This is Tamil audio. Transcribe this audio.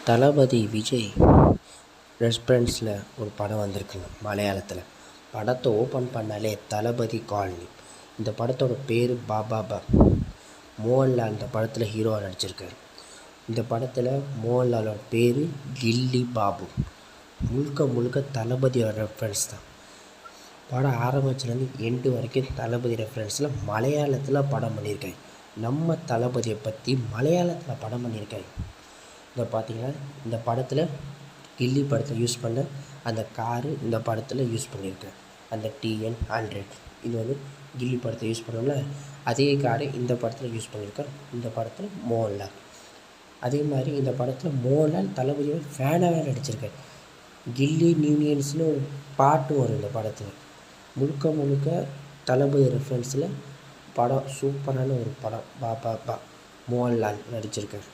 தளபதி விஜய் ரெஸ்பான்ஸில் ஒரு படம் வந்திருக்குங்க மலையாளத்தில். படத்தை ஓப்பன் பண்ணாலே தளபதி காலனி. இந்த படத்தோட பேர் பாபா. மோகன்லால் இந்த படத்தில் ஹீரோவாக நடிச்சிருக்காரு. இந்த படத்தில் மோகன்லாலோட பேர் கில்லி பாபு. முழுக்க முழுக்க தளபதியோட ரெஃபரன்ஸ் தான். படம் ஆரம்பிச்சிலேருந்து எண்டு வரைக்கும் தளபதி ரெஃபரன்ஸில் மலையாளத்தில் படம் பண்ணியிருக்காங்க. நம்ம தளபதியை பற்றி மலையாளத்தில் படம் பண்ணியிருக்காங்க. இதை பார்த்திங்கன்னா இந்த படத்தில் கில்லி படத்தில் யூஸ் பண்ண அந்த காரு இந்த படத்தில் யூஸ் பண்ணியிருக்கேன். அந்த TN100 இது வந்து கில்லி படத்தை யூஸ் பண்ணோம்ல, அதே காரை இந்த படத்தில் யூஸ் பண்ணியிருக்கேன். இந்த படத்தில் மோகன்லால். அதே மாதிரி இந்த படத்தில் மோகன்லால் தளபதியோட ஃபேனாகவே நடிச்சிருக்காரு. கில்லி நியூனியன்ஸ்னு ஒரு பாட்டு வரும் இந்த படத்தில். முழுக்க முழுக்க தளபதி ரெஃபரன்ஸில் படம். சூப்பரான ஒரு படம். பாபா மோகன்லால் நடிச்சிருக்கார்.